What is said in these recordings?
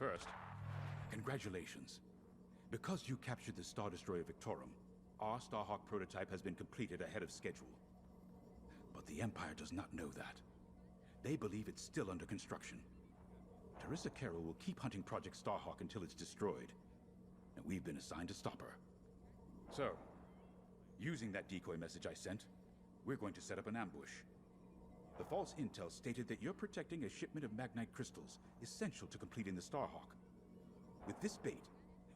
First, congratulations. Because you captured the Star Destroyer Victorum, our Starhawk prototype has been completed ahead of schedule. But the Empire does not know that. They believe it's still under construction. Teresa Carroll will keep hunting Project Starhawk until it's destroyed, and we've been assigned to stop her. So, using that decoy message I sent, we're going to set up an ambush. The false intel stated that you're protecting a shipment of Magnite crystals, essential to completing the Starhawk. With this bait,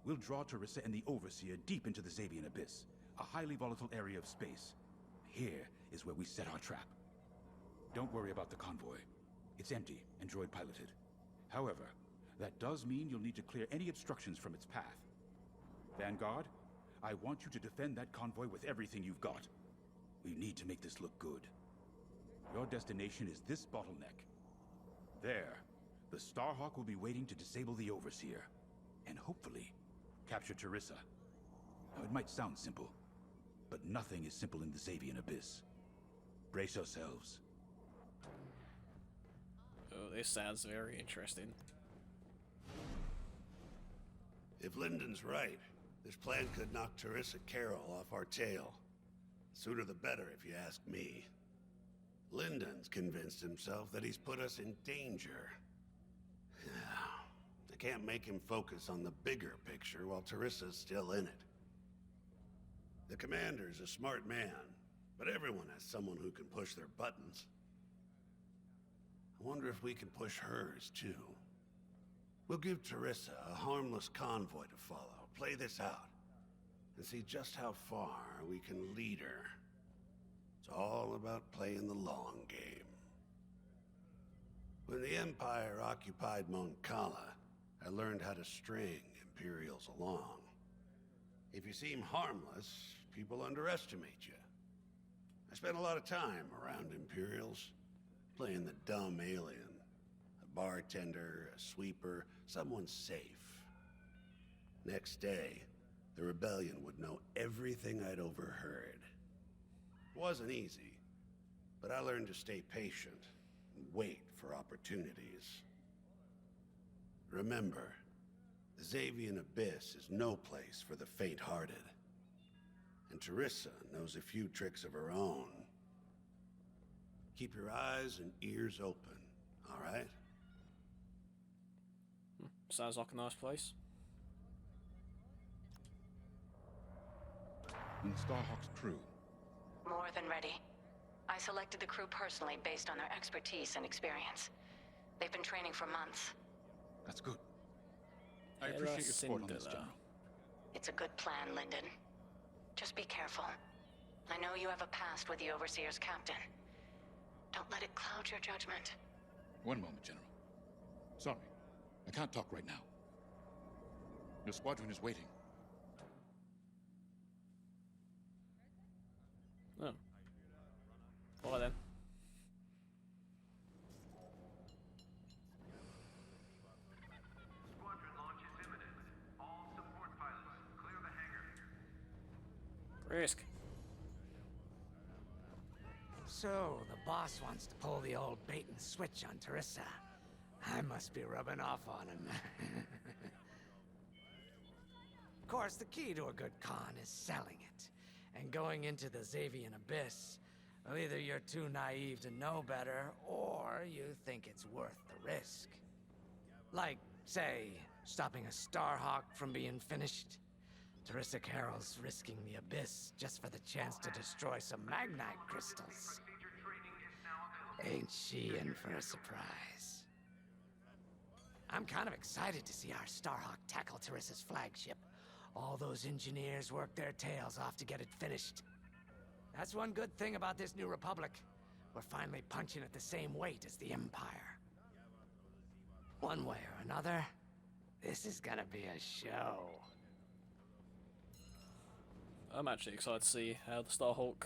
we'll draw Teresa and the Overseer deep into the Xavian Abyss, a highly volatile area of space. Here is where we set our trap. Don't worry about the convoy. It's empty and droid-piloted. However, that does mean you'll need to clear any obstructions from its path. Vanguard, I want you to defend that convoy with everything you've got. We need to make this look good. Your destination is this bottleneck. There, the Starhawk will be waiting to disable the Overseer, and hopefully, capture Teresa. Now, it might sound simple, but nothing is simple in the Xavian Abyss. Brace yourselves. Oh, this sounds very interesting. If Lyndon's right, this plan could knock Teresa Carroll off our tail. The sooner the better, if you ask me. Lyndon's convinced himself that he's put us in danger. I can't make him focus on the bigger picture while Teresa's still in it. The commander's a smart man, but everyone has someone who can push their buttons. I wonder if we can push hers, too. We'll give Teresa a harmless convoy to follow, play this out, and see just how far we can lead her. It's all about playing the long game. When the Empire occupied Mon Cala, I learned how to string Imperials along. If you seem harmless, people underestimate you. I spent a lot of time around Imperials, playing the dumb alien. A bartender, a sweeper, someone safe. Next day, the rebellion would know everything I'd overheard. It wasn't easy, but I learned to stay patient and wait for opportunities. Remember, the Xavian Abyss is no place for the faint-hearted. And Teresa knows a few tricks of her own. Keep your eyes and ears open, all right? Sounds like a nice place. And the Starhawk's crew. More than ready. I selected the crew personally based on their expertise and experience. They've been training for months. That's good. I appreciate your support on this, General. It's a good plan, Lyndon. Just be careful. I know you have a past with the Overseer's captain. Don't let it cloud your judgment. One moment, General. Sorry, I can't talk right now. Your squadron is waiting. Oh. Well then. Squadron launch is imminent. All support pilots, clear the hangar. Risk. So, the boss wants to pull the old bait and switch on Teresa. I must be rubbing off on him. Of course, the key to a good con is selling it. And going into the Xavian Abyss, well, either you're too naive to know better, or you think it's worth the risk. Like, say, stopping a Starhawk from being finished. Teresa Carroll's risking the Abyss just for the chance to destroy some Magnite crystals. Procedure training is now available. Ain't she in for a surprise? I'm kind of excited to see our Starhawk tackle Teresa's flagship. All those engineers worked their tails off to get it finished. That's one good thing about this new Republic. We're finally punching at the same weight as the Empire. One way or another, this is gonna be a show. I'm actually excited to see how the Starhawk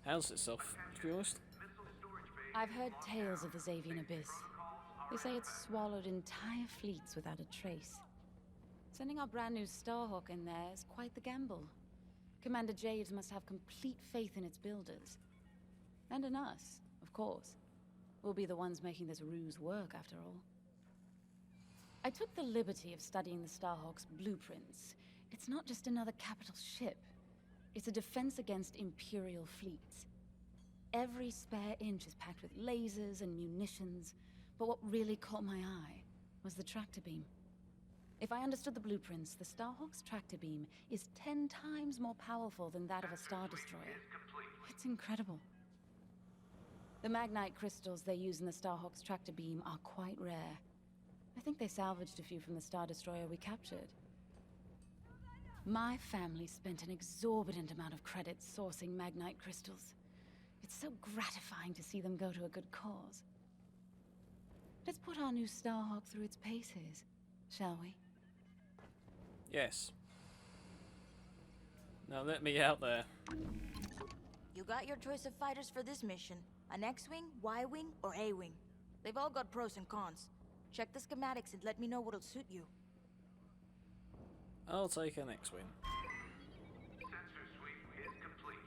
handles itself, to be honest. Missile storage bay. I've heard tales of the Xavian Abyss. They say it's swallowed entire fleets without a trace. Sending our brand new Starhawk in there is quite the gamble. Commander Javes must have complete faith in its builders. And in us, of course. We'll be the ones making this ruse work, after all. I took the liberty of studying the Starhawk's blueprints. It's not just another capital ship. It's a defense against Imperial fleets. Every spare inch is packed with lasers and munitions, but what really caught my eye was the tractor beam. If I understood the blueprints, the Starhawk's tractor beam is 10 times more powerful than that of a Star Destroyer. It's incredible. The Magnite crystals they use in the Starhawk's tractor beam are quite rare. I think they salvaged a few from the Star Destroyer we captured. My family spent an exorbitant amount of credits sourcing Magnite crystals. It's so gratifying to see them go to a good cause. Let's put our new Starhawk through its paces, shall we? Yes. Now let me out there. You got your choice of fighters for this mission. An X-Wing, Y-Wing, or A-Wing. They've all got pros and cons. Check the schematics and let me know what'll suit you. I'll take an X-Wing. Sensor suite is complete.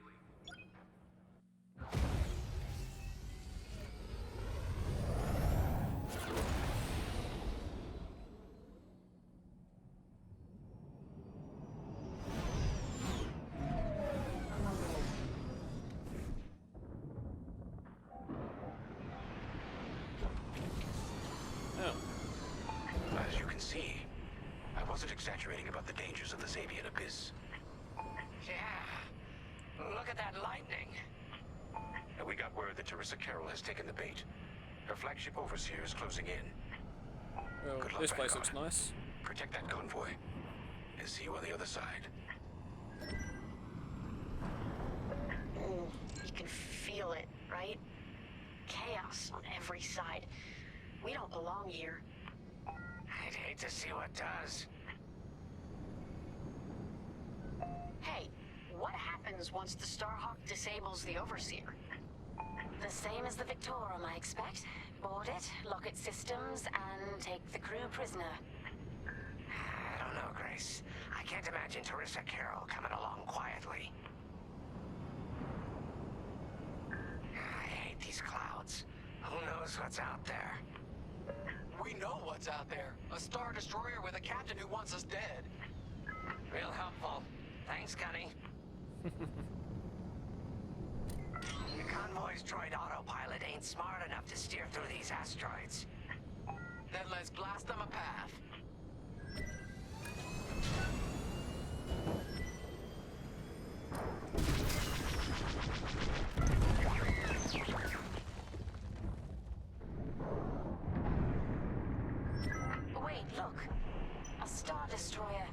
Oh. As you can see, I wasn't exaggerating about the dangers of the Xavian Abyss. Yeah. Look at that lightning. And we got word that Teresa Carroll has taken the bait. Her flagship Overseer is closing in. Well, Good luck, this place Vanguard. looks nice. Protect that convoy. And see you on the other side. You can feel it, right? Chaos on every side. We don't belong here. I'd hate to see what does. Hey, what happens once the Starhawk disables the Overseer? The same as the Victorum, I expect. Board it, lock its systems, and take the crew prisoner. I don't know, Grace. I can't imagine Teresa Carroll coming along quietly. I hate these clouds. Who knows what's out there? We know what's out there. A Star Destroyer with a captain who wants us dead. Real helpful. Thanks, Gunny. The convoy's droid autopilot ain't smart enough to steer through these asteroids. Then let's blast them a path. Wait, look. A Star Destroyer.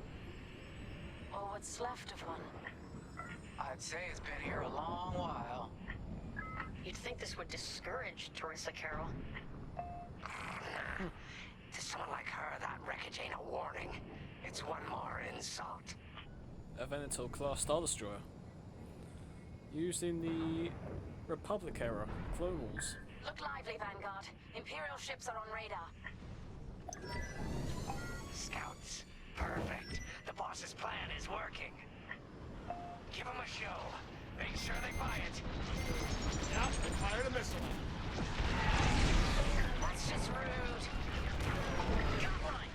Or what's left of one. I'd say it's been here a long while. You'd think this would discourage Teresa Carroll. To someone like her, that wreckage ain't a warning. It's one more insult. A Venator class Star Destroyer. Used in the Republic era, Clone Wars. Look lively, Vanguard. Imperial ships are on radar. Scouts. Perfect. The boss's plan is working. Give them a show. Make sure they buy it. Yep, they fired a missile. That's just rude. Got one.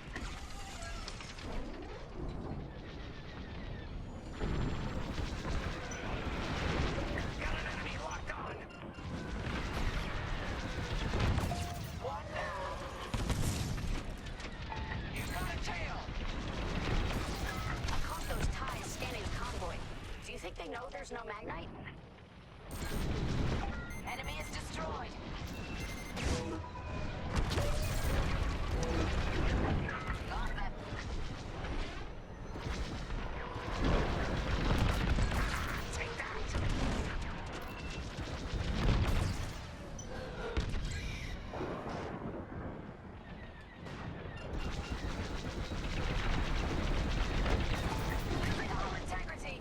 Got an enemy locked on. One down. You've got a tail. I caught those ties scanning the convoy. Do you think they know there's no Magnite? Enemy is destroyed. Got them. Take that. All integrity.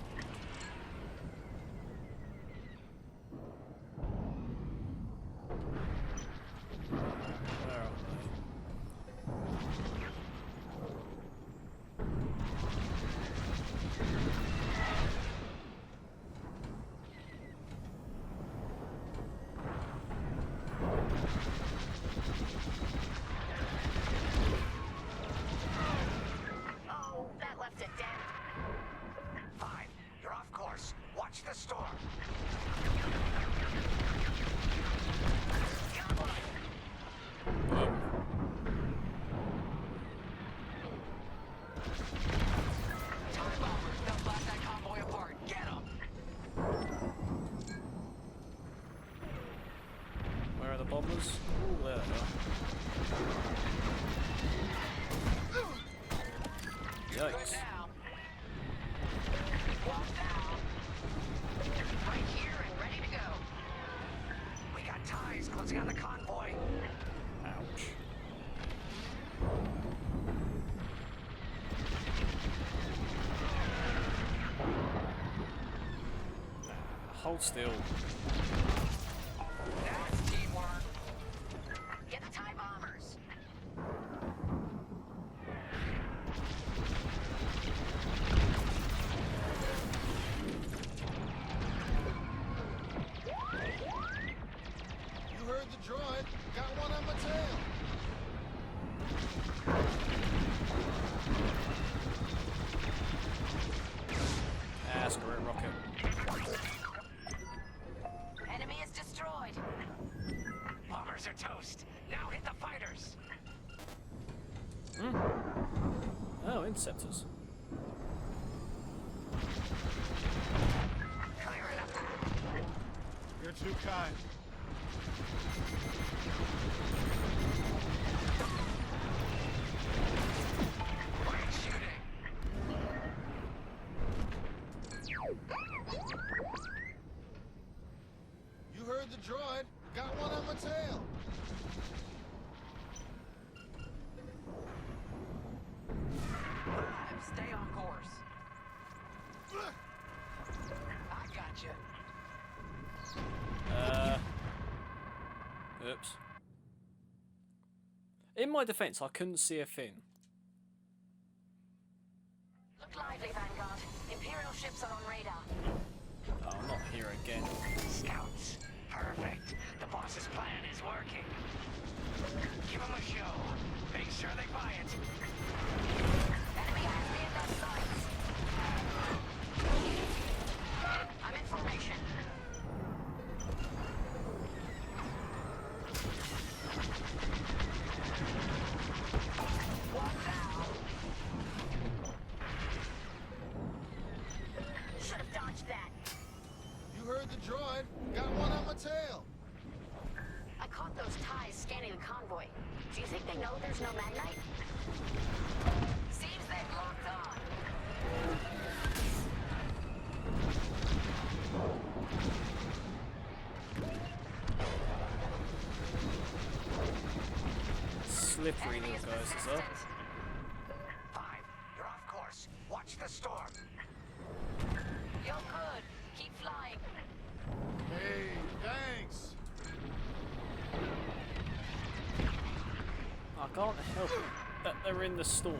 Time bombers, they'll blast that convoy apart. Get them! Where are the bombers? Ooh, there they are. Yikes. Walk down. Right here and ready to go. We got ties closing on the convoy. Ouch. Hold still. That's teamwork. Get the TIE bombers. You heard the droid. Got one on my tail. Ah, screw it, rocket. Enemy is destroyed. Bombers are toast. Now hit the fighters. Oh, interceptors. Clear it up. You're too kind. Great shooting. You heard the droid. Got one on my tail. Stay on course. I got you. Oops. In my defense, I couldn't see a thing. Look lively, Vanguard. Imperial ships are on radar. Oh, I'm not here again. Scouts. Perfect. The boss's plan is working. Give them a show. Make sure they buy it. Enemy has me in their sights. I'm in formation. One down. Should have dodged that. You heard the droid. Got one on my tail. I caught those ties scanning the convoy. Do you think they know there's no magnite? Seems they've locked on. Slippery little guys as well. 5. You're off course. Watch the storm. You're good. Keep flying. Hey, thanks. I can't help it that they're in the storm.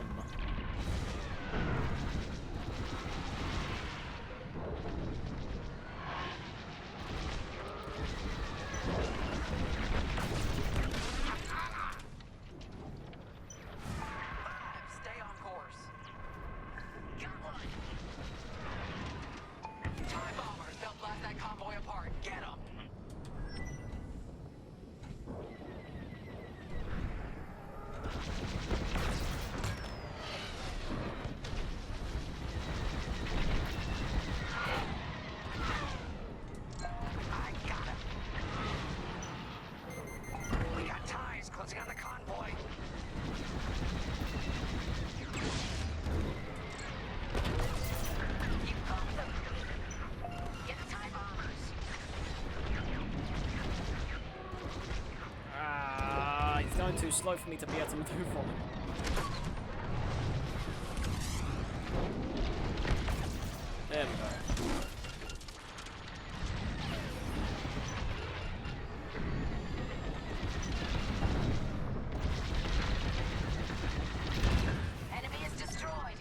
Stay on course. Got one. Time bombers. They'll blast that convoy apart. Get them. I got him. We got ties closing on the convoy. You got them. Get the TIE bombers. Ah, he's going too slow for me to be able to maneuver on him. There we go. Enemy is destroyed.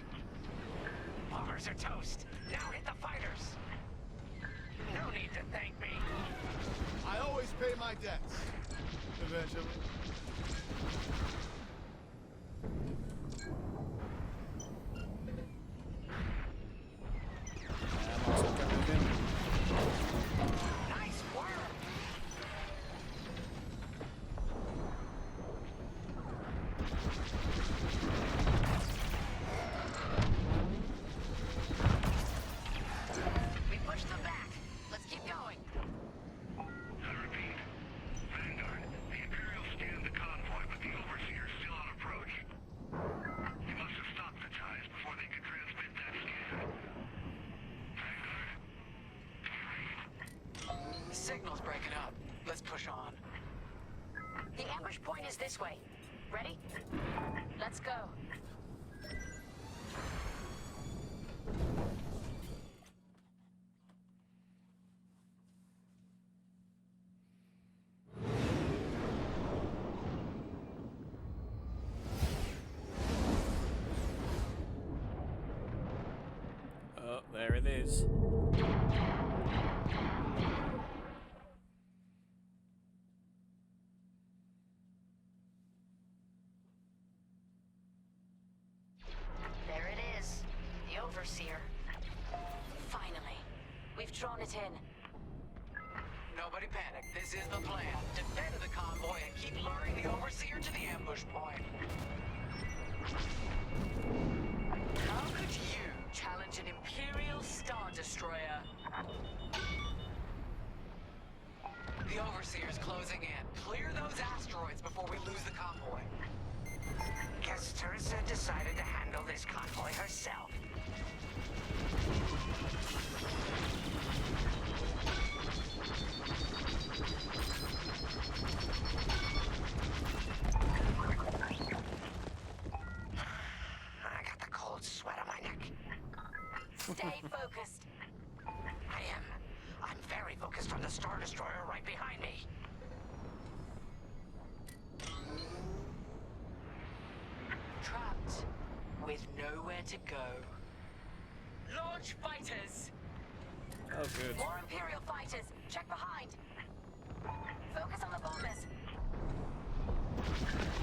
Bombers are toast. Now hit the fighters. No need to thank me. I always pay my debts. Eventually. Might as well go with him. Nice work. We pushed them back. Let's keep going. I repeat. Vanguard, the Imperials scanned the convoy, but the Overseer's still on approach. They must have stopped the ties before they could transmit that scan. Vanguard. The signal's breaking up. Let's push on. The ambush point is this way. Ready? Let's go. Oh, there it is. There it is. The Overseer. Finally. We've drawn it in. Nobody panic. This is the plan. Defend the convoy and keep luring the Overseer to the ambush point. How could you challenge an Imperial Star Destroyer? The Overseer's closing in. Clear those asteroids before we lose the convoy. Guess Teresa decided to handle this convoy herself. I got the cold sweat on my neck. Stay focused. I am. I'm very focused on the Star Destroyer right behind me. Trapped with nowhere to go. Launch fighters! Oh, good. More Imperial fighters. Check behind. Focus on the bombers.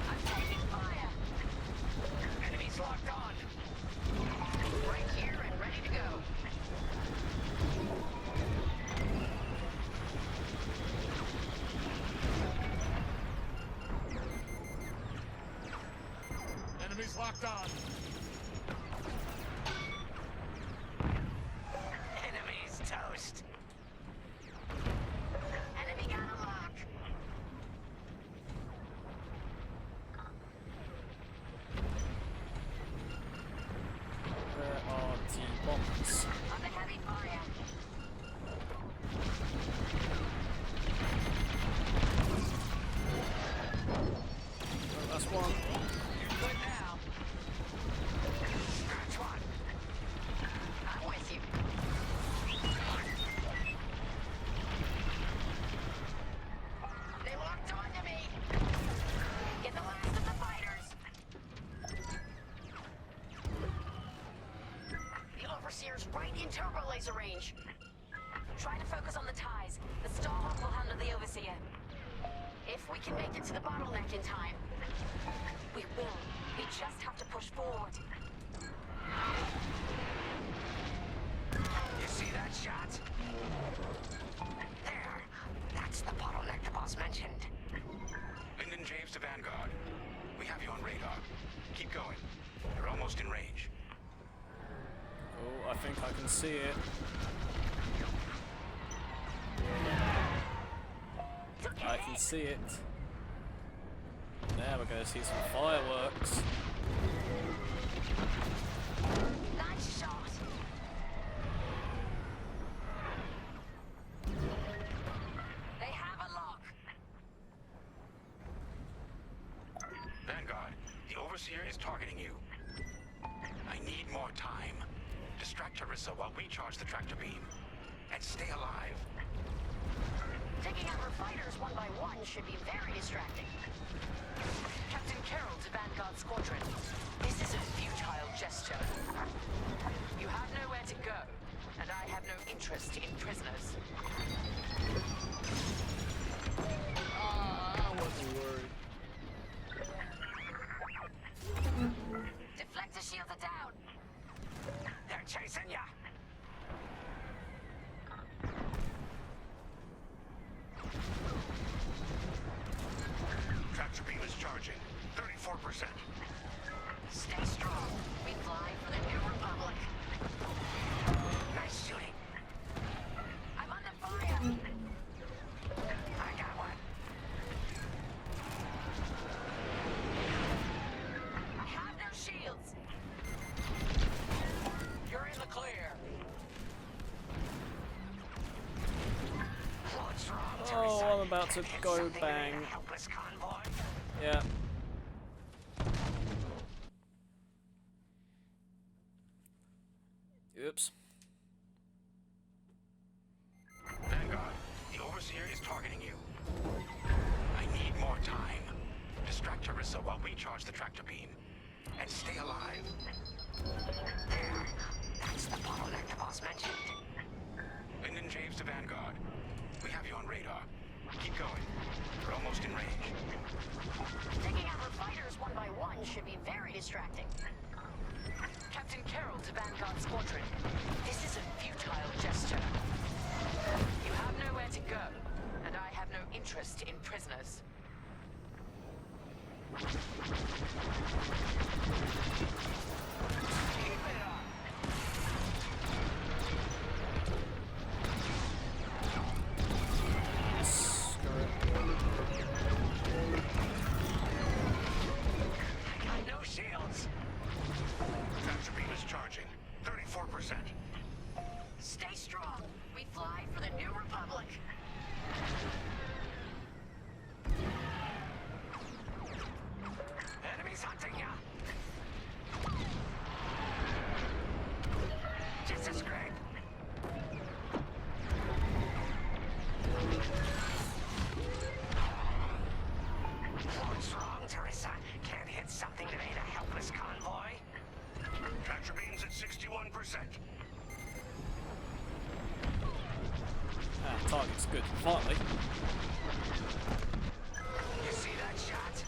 I'm taking fire. Enemies locked on. Right here and ready to go. Enemies locked on. Enemies toast. Enemy got a lock. Where are the bombs? Under heavy fire. Oh, that's one. You're good now. Scratch one. I'm with you. They locked onto me. Get the last of the fighters. The Overseer's right in turbo laser range. Try to focus on the ties. The Starhawk will handle the Overseer. If we can make it to the bottleneck in time, we will. We just have to push forward. You see that shot? There. That's the bottleneck the boss mentioned. Lyndon James to Vanguard. We have you on radar. Keep going. You're almost in range. Oh, I think I can see it. I can see it. Now we're going to see some fireworks. Nice shot. They have a lock. Vanguard, the Overseer is targeting you. I need more time. Distract Teresa while we charge the tractor beam. And stay alive. Taking out her fighters one by one should be very distracting. Captain Carroll to Vanguard Squadron. This is a futile gesture. You have nowhere to go, and I have no interest in prisoners. I wasn't worried. Deflector shields are down. They're chasing ya. Tractor beam is charging. Stay strong. We fly for the New Republic. Nice shooting. I'm under fire. I got one. I have no shields. You're in the clear. What's wrong, Oh, Teresa? I'm about to Hit go something that ain't bang. a helpless convoy. Yeah. Oops. Vanguard, the Overseer is targeting you. I need more time. Distract Teresa while we charge the tractor beam. And stay alive. There. That's the bottleneck the boss mentioned. Lyndon James to Vanguard. We have you on radar. Keep going. We're almost in range. Taking out her fighters one by one should be very distracting. Captain Carroll to Vanguard Squadron. This is a futile gesture. You have nowhere to go, and I have no interest in prisoners. Keep it up! Screw it. I got no shields. Tractor beam is charging. 34%. Stay strong. We fly for the New Republic. Enemies hunting ya. Just a scrape. What's wrong, Teresa? Can't hit something that ain't a helpless convoy? Tractor beam's at 61%. Ah, target's good. Finally. You see that shot?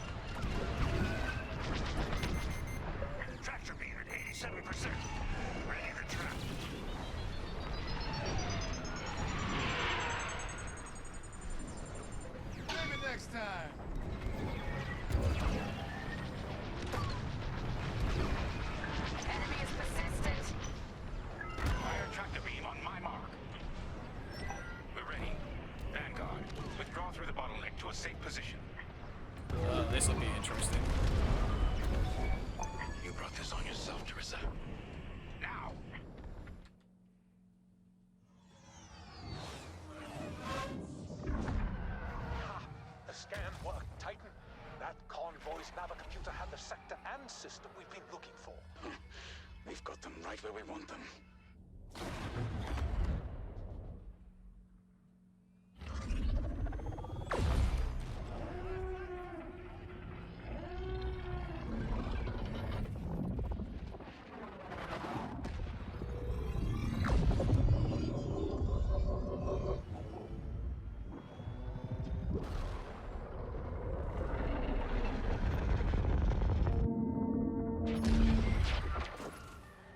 Tractor beam at 87%. Ready to trap. Maybe next time. Enemy is persistent. Fire tractor beam on my mark. We're ready. Vanguard, withdraw through the bottleneck to a safe position. This will be interesting. You brought this on yourself, Teresa. Now! The scan worked, Titan. That convoy's navicomputer had the sector and system we've been looking for. We've got them right where we want them.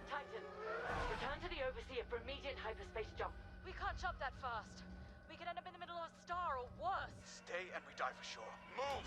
Titan, return to the Overseer for immediate hyperspace jump. We can't jump that fast. We could end up in the middle of a star or worse. Stay and we die for sure. Move!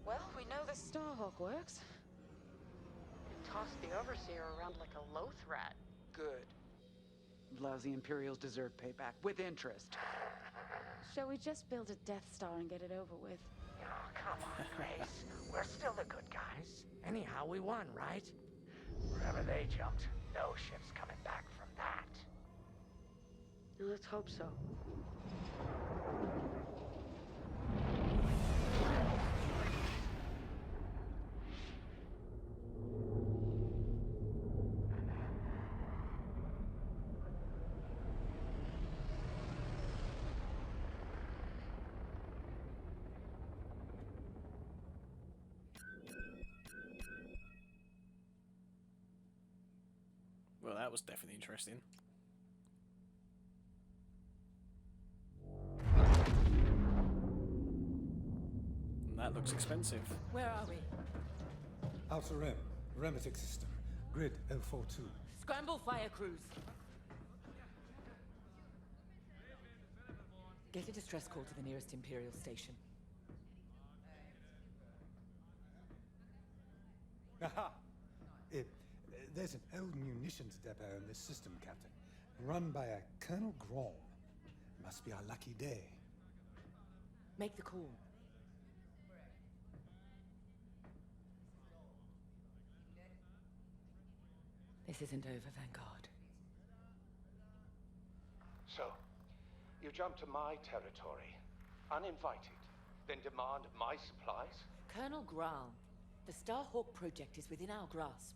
Well, we know the Starhawk works. Toss the Overseer around like a loath rat. Good. Lousy Imperials deserve payback, with interest. Shall we just build a Death Star and get it over with? Oh, come on, Grace. We're still the good guys. Anyhow, we won, right? Wherever they jumped, no ship's coming back from that. Let's hope so. that was definitely interesting. And that looks expensive. Where are we? Outer Rim. Remetic system. Grid 042. Scramble fire crews. Get a distress call to the nearest Imperial station. Aha! There's an old munitions depot in this system, Captain. Run by a Colonel Grom. Must be our lucky day. Make the call. This isn't over, Vanguard. So, you jump to my territory, uninvited, then demand my supplies? Colonel Graal, the Starhawk project is within our grasp.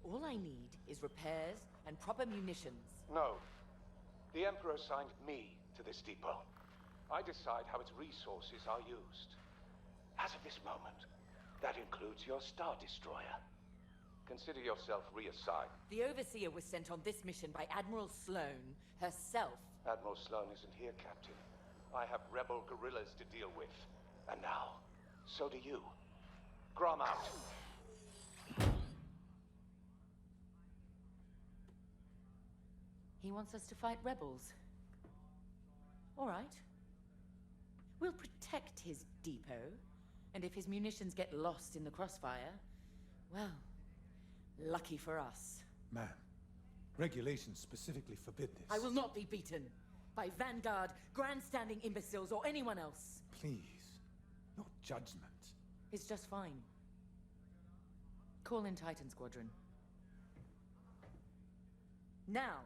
All I need is repairs and proper munitions. No. The Emperor assigned me to this depot. I decide how its resources are used. As of this moment, that includes your Star Destroyer. Consider yourself reassigned. The Overseer was sent on this mission by Admiral Sloane herself. Admiral Sloane isn't here, Captain. I have rebel guerrillas to deal with. And now, so do you. Grom out. He wants us to fight rebels. All right. We'll protect his depot, and if his munitions get lost in the crossfire, well, lucky for us. Ma'am, regulations specifically forbid this. I will not be beaten by Vanguard, grandstanding imbeciles, or anyone else. Please, your judgment. It's just fine. Call in Titan Squadron. Now!